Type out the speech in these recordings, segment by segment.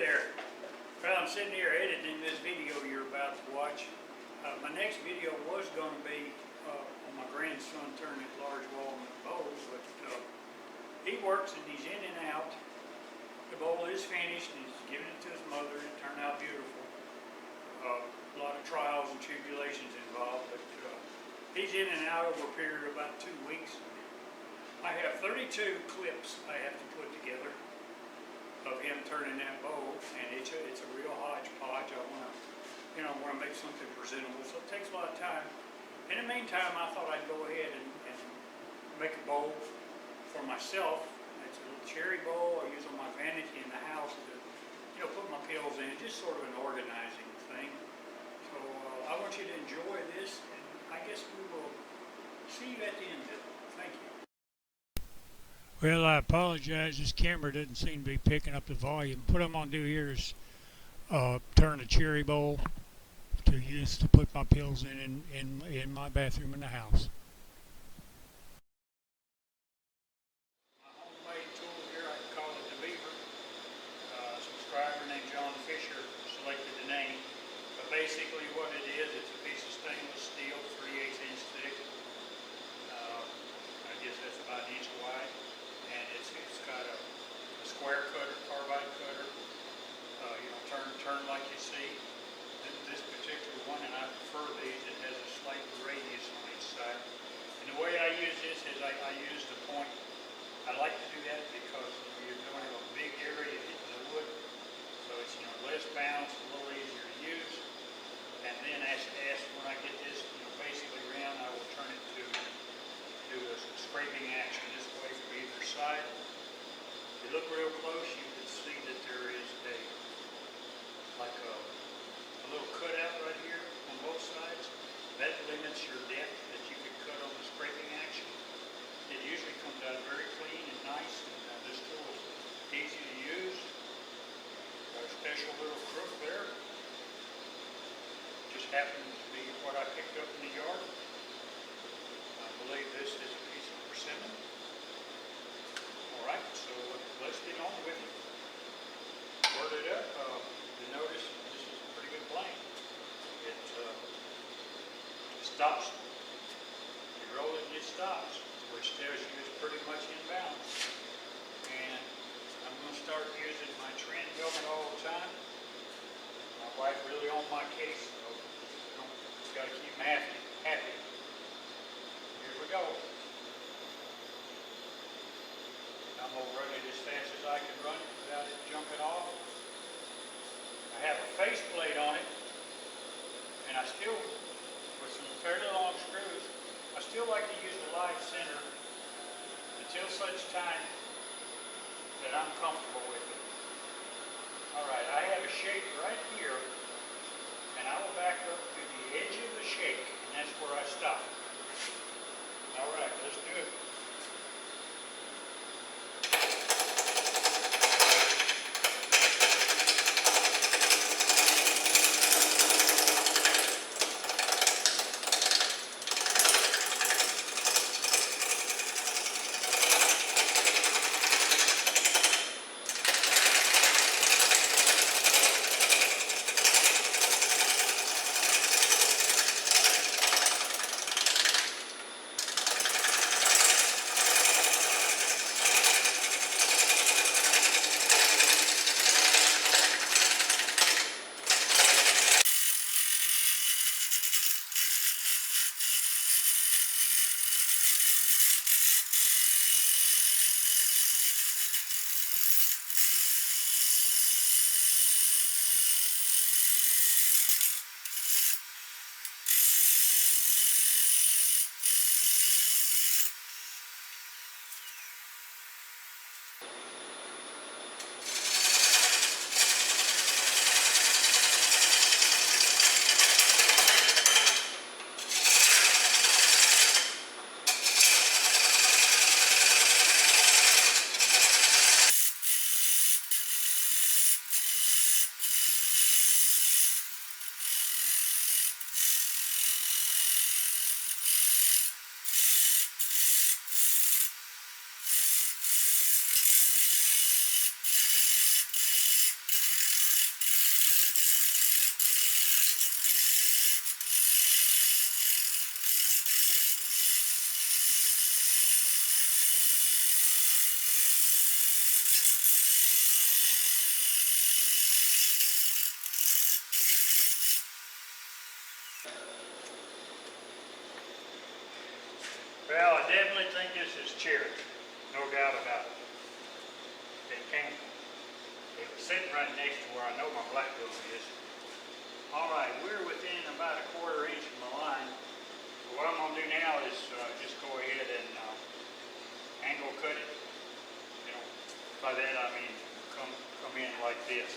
there. Well, I'm sitting here editing this video you're about to watch. My next video was going to be on my grandson turning large walnut bowls, but he works and he's in and out. The bowl is finished and he's giving it to his mother and it turned out beautiful. A lot of trials and tribulations involved, but he's in and out over a period of about 2 weeks. I have 32 clips I have to put together of him turning that bowl, and it's a real hodgepodge. I want to make something presentable, so it takes a lot of time. In the meantime, I thought I'd go ahead and make a bowl for myself. It's a little cherry bowl I use on my vanity in the house to, put my pills in. It's just sort of an organizing thing. So I want you to enjoy this, and I guess we will see you at the end of it. Thank you. Well, I apologize. This camera doesn't seem to be picking up the volume. What I'm going to do here is turn a cherry bowl to use to put my pills in my bathroom in the house. My homemade tool here, I call it the beaver. A subscriber named John Fisher selected the name. But basically what it is, it's a piece of stainless steel, 3/8 inch thick. I guess that's about an inch wide. And it's got a square cutter, carbide cutter, turn like you see. This particular one, and I prefer these, it has a slight radius on each side. And the way I use this is I use the point. I like to do that because you're going to have a big area hitting the wood, so it's less bounce, a little easier to use. And then as when I get this basically round, I will turn it to do a scraping action this way from either side. If you look real close, you can see that there is a little cutout right here on both sides. That limits your depth that you can cut on the scraping action. It usually comes out very clean and nice, and this tool is easy to use. Got a special little crook there. Just happens to be what I picked up in the yard. I believe this is a piece of persimmon. Alright, so let's get on with it. Word it up. You notice this is a pretty good plane. It stops. You roll it and it stops, which tells you it's pretty much in balance. And I'm going to start using my trend helmet all the time. My wife really on my case, so got to keep them happy. Here we go. I'm going to run it as fast as I can run it without it jumping off. I have a faceplate on it, and I still, with some fairly long screws, I still like to use the live center until such time that I'm comfortable with it. Alright, I have a shape right here, and I will back up to the edge of the shake, and that's where I stop. Alright, let's do it. Well, I definitely think this is cherry. No doubt about it. It came. It was sitting right next to where I know my black glue is. Alright, we're within about a 1/4 inch of my line. So what I'm going to do now is just go ahead and angle cut it. You know, by that I mean come in like this.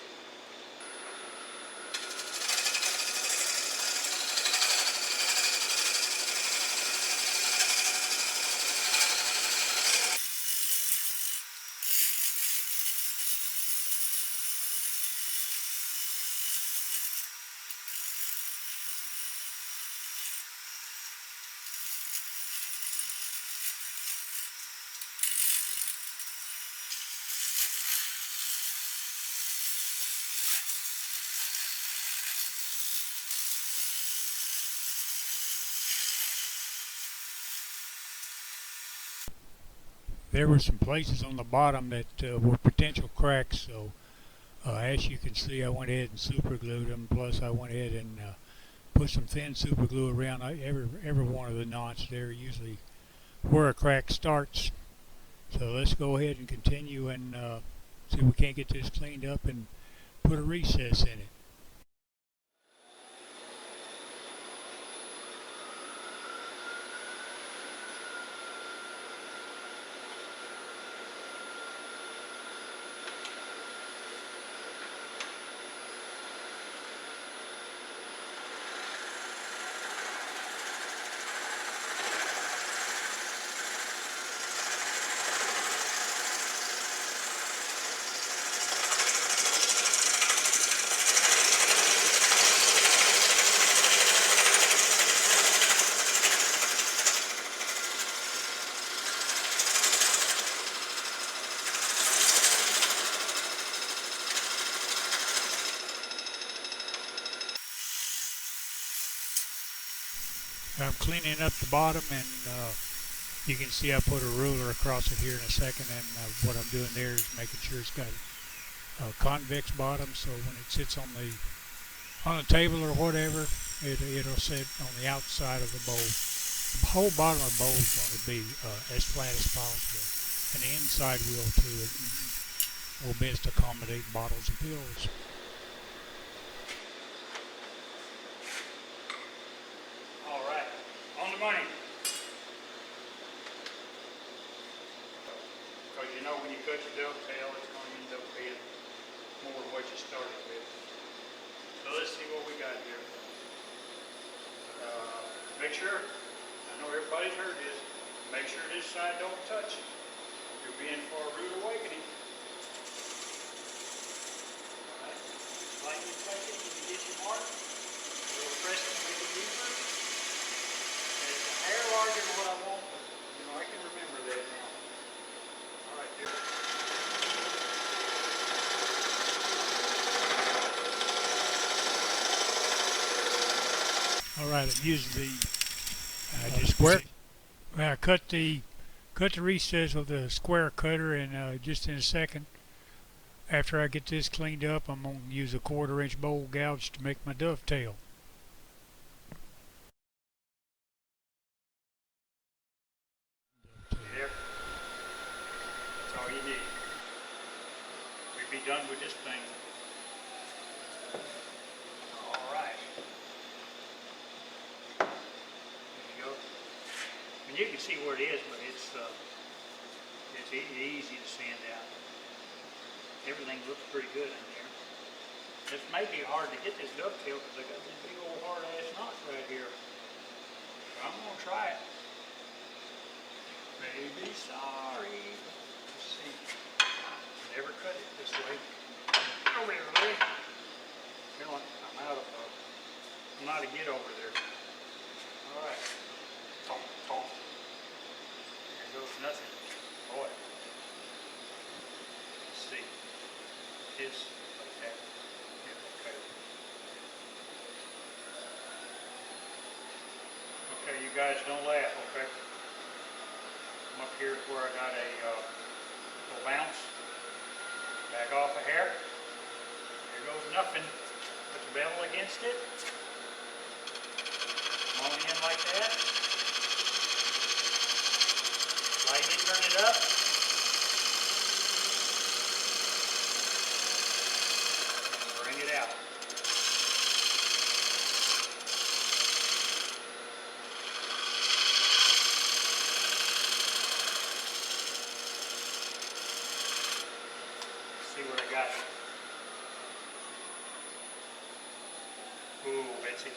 There were some places on the bottom that were potential cracks, so as you can see, I went ahead and super glued them. Plus, I went ahead and put some thin super glue around every one of the knots there, usually where a crack starts. So let's go ahead and continue and see if we can't get this cleaned up and put a recess in it. I'm cleaning up the bottom, and you can see I put a ruler across it here in a second, and what I'm doing there is making sure it's got a convex bottom, so when it sits on the table or whatever, it'll sit on the outside of the bowl. The whole bottom of the bowl is going to be as flat as possible, and the inside will too. It will best accommodate bottles and pills. Money. Because you know when you cut your dovetail, it's going to end up being more than what you started with. So let's see what we got here. Make sure, I know everybody's heard this, make sure this side don't touch it. You're being for a rude awakening. Alright, like you touch it, you can get your mark. A little pressing to make it deeper. Hair larger than what I want, but you know, I can remember that now. Alright, there. Alright, I'm using the Square? Well, I cut the recess with the square cutter, and just in a second, after I get this cleaned up, I'm going to use a 1/4 inch bowl gouge to make my dovetail. Be done with this thing. Alright. There you go. I mean, you can see where it is, but it's easy to sand out. Everything looks pretty good in there. This may be hard to get this dovetail because I got these big old hard ass knots right here. But I'm gonna try it. Baby, sorry. Let's see. Never cut it this way. Over here, Lee. You know what? I'm out of I'm not to get over there. Alright. Tomp, tomp. There goes nothing. Boy. Let's see. This like that. Yeah, okay. Okay, you guys don't laugh, okay? I'm up here where I got a little bounce. Back off a hair. There goes nothing. Put the bevel against it. Come on in like that. it up. And bring it out. See what I got. Ooh, Betsy.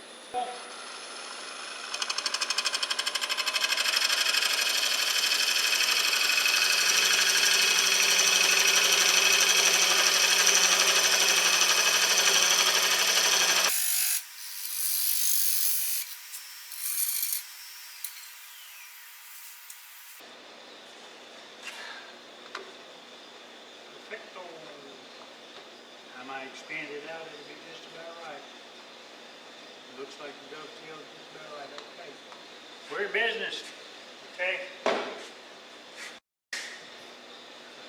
'Perfecto. I might expand it out, it'll be just about right. Looks like the dovetail is just about right, okay. We're in business, okay? Let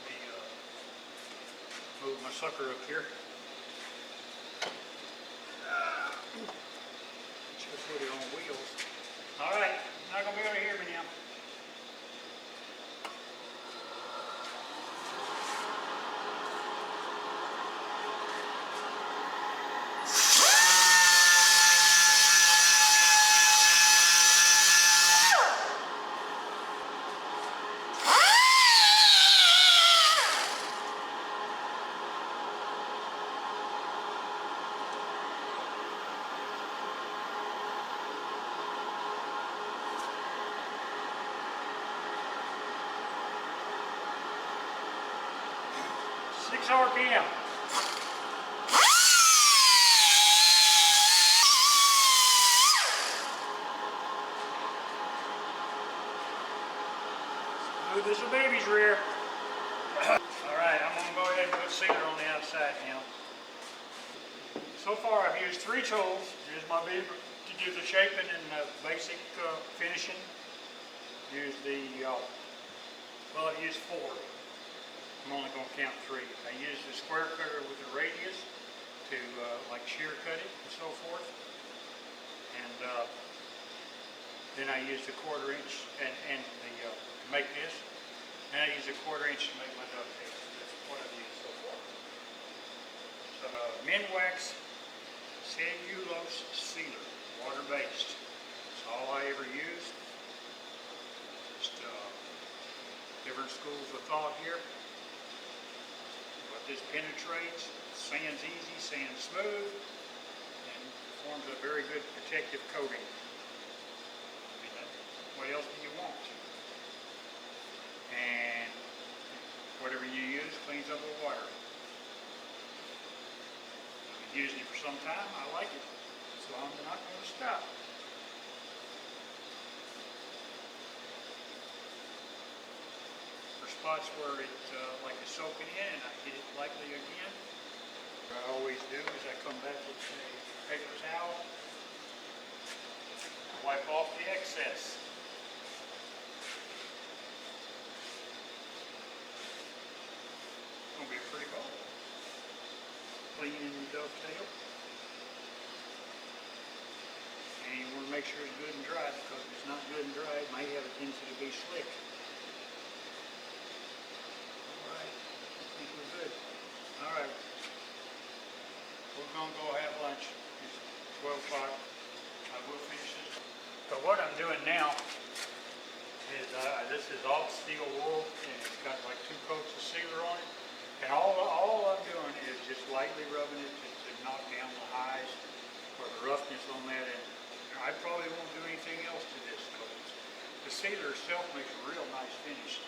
me move my sucker up here. Just put it on wheels. All right, not gonna be able to hear me now. RPM. Smooth as a baby's rear. Alright, I'm going to go ahead and put sealer on the outside now. So far I've used 3 tools. Here's my beaver to do the shaping and the basic finishing. Used the, well I've used 4. I'm only going to count 3. I used the square cutter with the radius to like shear cut it and so forth. And then I used a 1/4 inch and the to make this. And I used a 1/4 inch to make my dovetail. That's what I've used so far. So Minwax cellulose sealer, water-based. That's all I ever used. Just different schools of thought here. This penetrates, sands easy, sands smooth, and forms a very good protective coating. I mean, what else do you want? And whatever you use cleans up the water. I've been using it for some time. I like it, so I'm not going to stop. Spots where it like is soaking in and I hit it lightly again. What I always do is I come back with a paper towel, wipe off the excess. It's going to be a pretty bowl. Cleaning the dovetail. And you want to make sure it's good and dry, because if it's not good and dry it may have a tendency to be slick. Alright, we're going to go have lunch. It's 12 o'clock. I will finish this. So what I'm doing now is, this is all steel wool, and it's got like 2 coats of sealer on it. And all I'm doing is just lightly rubbing it to knock down the highs or the roughness on that. And I probably won't do anything else to this, because the sealer itself makes a real nice finish.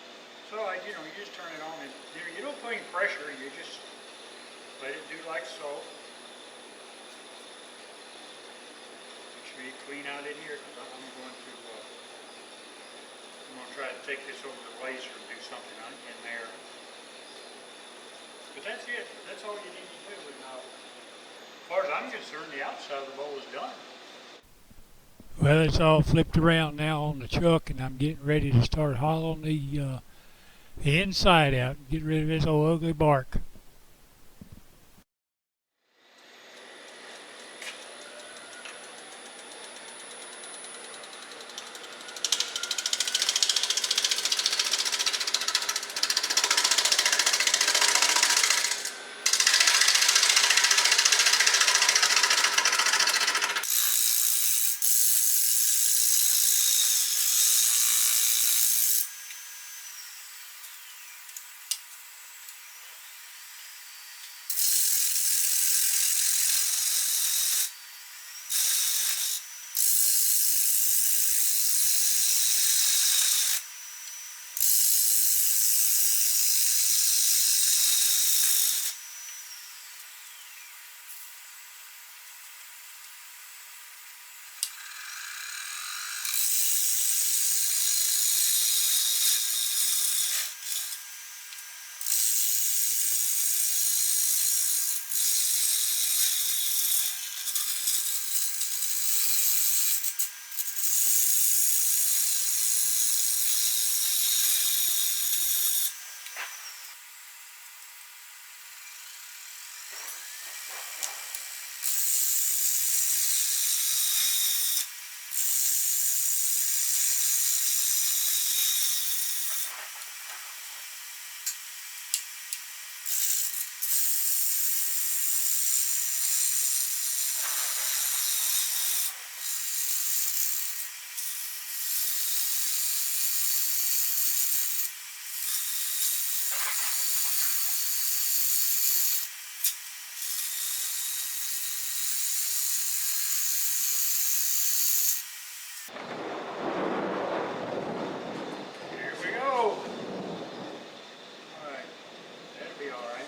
So you just turn it on, and you don't put any pressure. You just let it do like so. Make sure you clean out in here, because I'm going to try to take this over the laser and do something in there. But that's it. That's all you need to do. And, as far as I'm concerned, the outside of the bowl is done. Well, it's all flipped around now on the chuck, and I'm getting ready to start hollowing the inside out, get rid of this old ugly bark. Here we go. Alright, that'll be alright.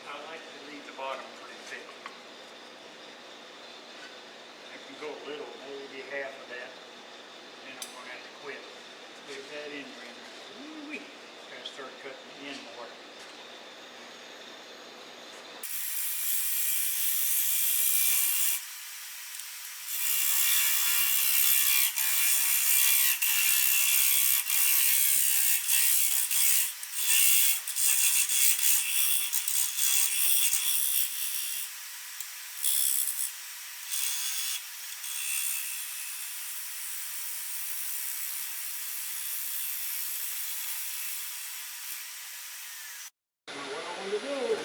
I like to leave the bottom pretty thick. I can go a little, maybe half of that. Then I'm going to have to quit. Leave that in grinder. Woo-wee. Gotta start cutting in more. What I want to do.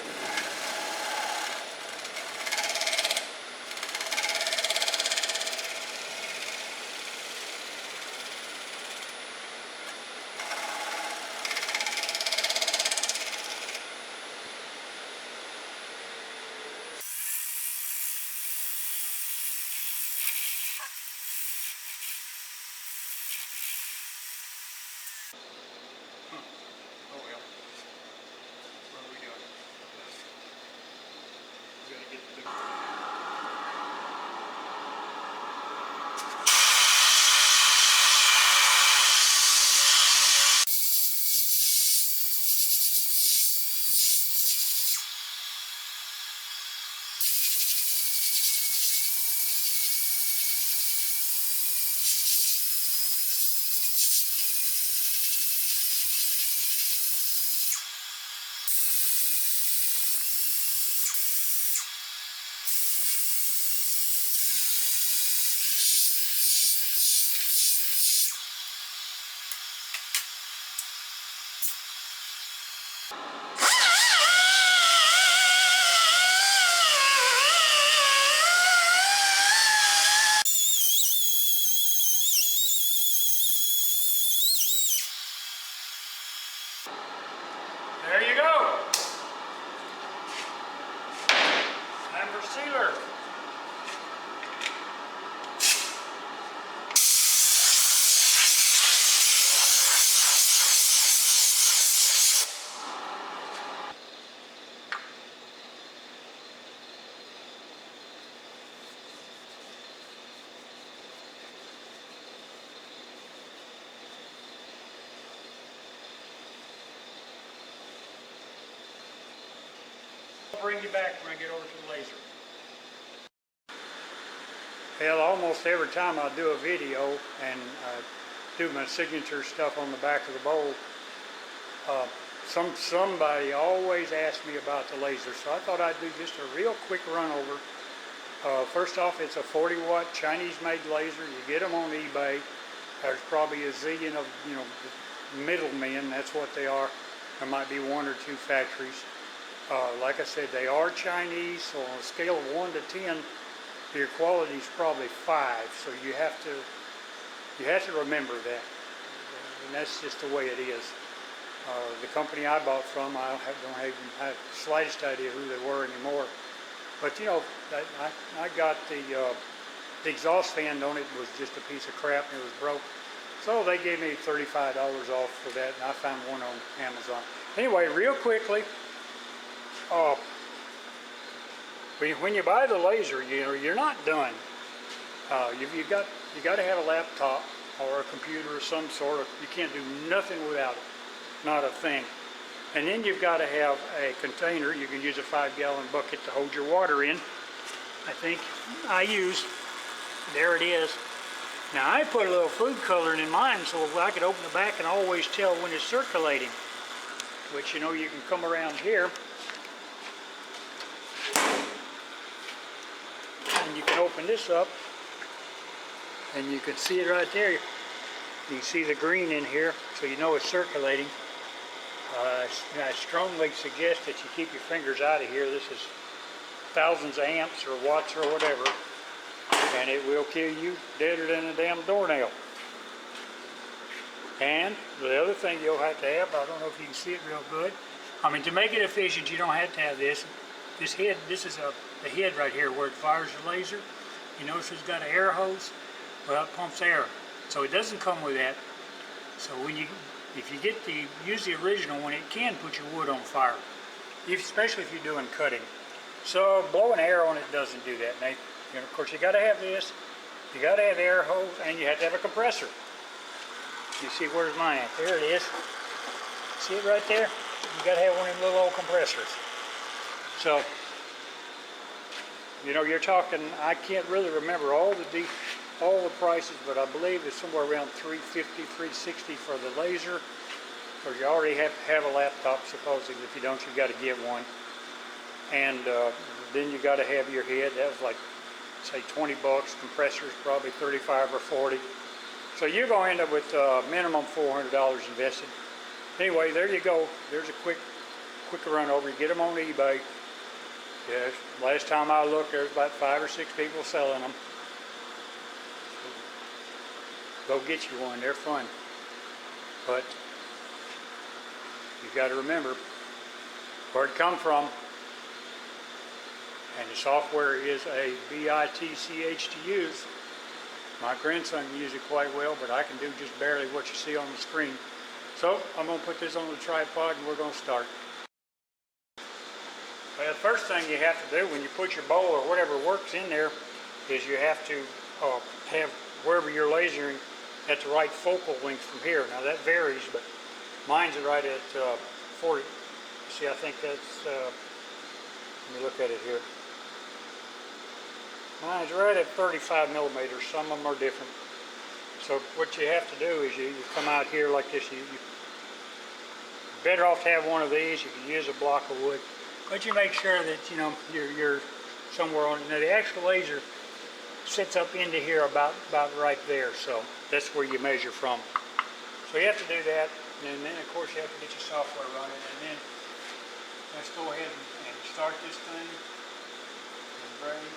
Oh well. What are we doing? We gotta get the sealer. I'll bring you back when I get over to the laser. Well, almost every time I do a video and do my signature stuff on the back of the bowl, somebody always asks me about the laser, so I thought I'd do just a real quick run over. First off, it's a 40-watt Chinese-made laser. You get them on eBay. There's probably a zillion of, middlemen. That's what they are. There might be one or two factories. Like I said, they are Chinese, so on a scale of 1 to 10, your quality is probably 5. So you have to remember that, and that's just the way it is. The company I bought from, I don't even have the slightest idea who they were anymore. But I got the exhaust fan on it was just a piece of crap and it was broke. So they gave me $35 off for that, and I found one on Amazon. Anyway, real quickly, when you buy the laser, you're not done. You got to have a laptop or a computer of some sort. You can't do nothing without it, not a thing. And then you've got to have a container. You can use a 5-gallon bucket to hold your water in. I think I use. There it is. Now I put a little food coloring in mine so I could open the back and always tell when it's circulating. Which you can come around here and you can open this up and you can see it right there. You can see the green in here, so you know it's circulating. I strongly suggest that you keep your fingers out of here. This is thousands of amps or watts or whatever, and it will kill you deader than a damn doornail. And the other thing you'll have to have, I don't know if you can see it real good. I mean, to make it efficient, you don't have to have this. This head, this is the head right here where it fires the laser. You notice it's got an air hose. Well, it pumps air, so it doesn't come with that. So if you use the original one, it can put your wood on fire, especially if you're doing cutting. So blowing air on it doesn't do that. And of course, you got to have this. You got to have air hose, and you have to have a compressor. You see, where's mine at? There it is. See it right there? You got to have one of them little old compressors. So, you're talking. I can't really remember all the prices, but I believe it's somewhere around $350, $360 for the laser. Or you already have to have a laptop, supposedly. If you don't, you got to get one. And then you got to have your head. That was like, say, $20. Compressors probably 35 or 40. So you're going to end up with minimum $400 invested. Anyway, there you go. There's a quick run over. You get them on eBay. Yes, last time I looked, there's about 5 or 6 people selling them. Go get you one. They're fun. But you've got to remember where it come from. And the software is a bitch to use. My grandson can use it quite well, but I can do just barely what you see on the screen. So I'm going to put this on the tripod and we're going to start. Well, the first thing you have to do when you put your bowl or whatever works in there is you have to have wherever you're lasering at the right focal length from here. Now that varies, but mine's right at 40. See, I think that's, let me look at it here. Mine's right at 35 millimeters. Some of them are different. So what you have to do is you come out here like this. You're better off to have one of these. You can use a block of wood. But you make sure that you're somewhere on it. Now the actual laser sits up into here about right there. So that's where you measure from. So you have to do that. And then of course you have to get your software running. And then let's go ahead and start this thing. Engrave.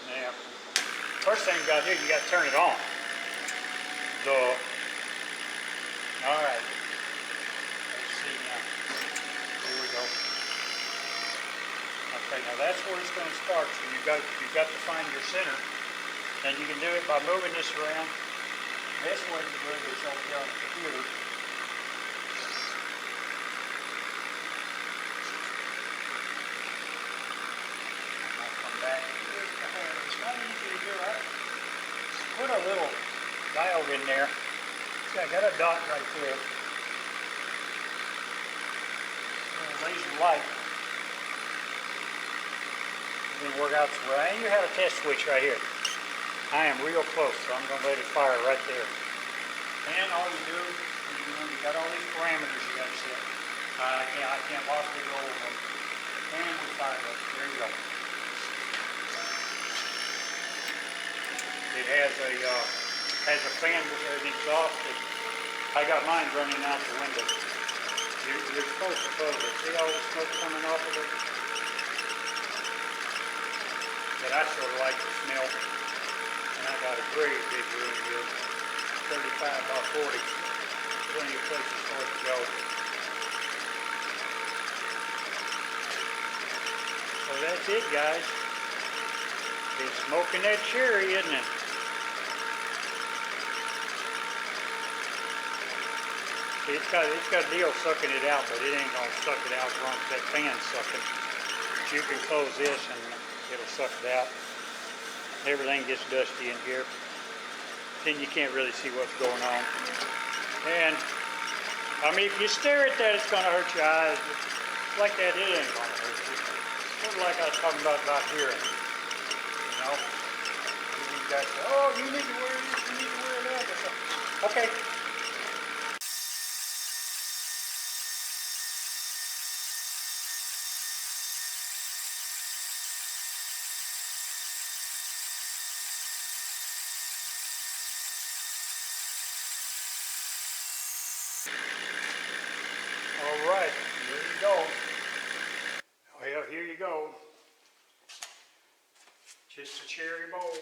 Now, first thing you got to do, you got to turn it on. All right. Let's see now. Here we go. Okay, now that's where it's going to start. So you've got to find your center, and you can do it by moving this around. This way you move this over here on the computer. I'll come back. It's not easy to do. I put a little diode in there. See, I got a dot right there. A laser light. Then work out the way. And you have a test switch right here. I am real close, so I'm going to let it fire right there. And all you do is you got all these parameters you got to set. I can't possibly go over them. And we fire it up. There you go. It has a fan with an exhaust. I got mine running out the window. You're supposed to close it. See all the smoke coming off of it? But I sort of like the smell. And I got a great big room here, 35 by 40, plenty of places for it to go. So that's it, guys. It's smoking that cherry, isn't it? See, it's got a deal sucking it out, but it ain't gonna suck it out as long as that fan's sucking. But you can close this and it'll suck it out. Everything gets dusty in here. Then you can't really see what's going on. And, I mean, if you stare at that, it's going to hurt your eyes. But like that, it ain't going to hurt you. Sort of like I was talking about hearing. You know? You guys say, oh, you need to wear this, you need to wear that. Okay. All right, here you go. Well, here you go. Just a cherry bowl.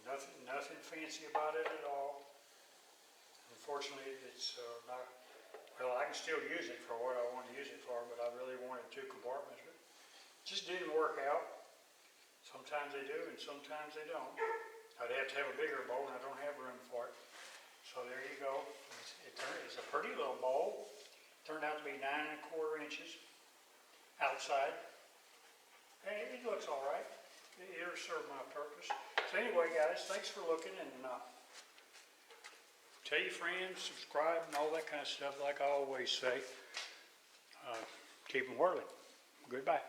Nothing fancy about it at all. Unfortunately, it's not. Well, I can still use it for what I want to use it for, but I really wanted 2 compartments. But it just didn't work out. Sometimes they do, and sometimes they don't. I'd have to have a bigger bowl, and I don't have room for it. So there you go. It's a pretty little bowl. Turned out to be 9 1/4 inches outside. Hey, it looks all right. It'll serve my purpose. So anyway, guys, thanks for looking, and tell your friends, subscribe, and all that kind of stuff like I always say. Keep them whirling. Goodbye.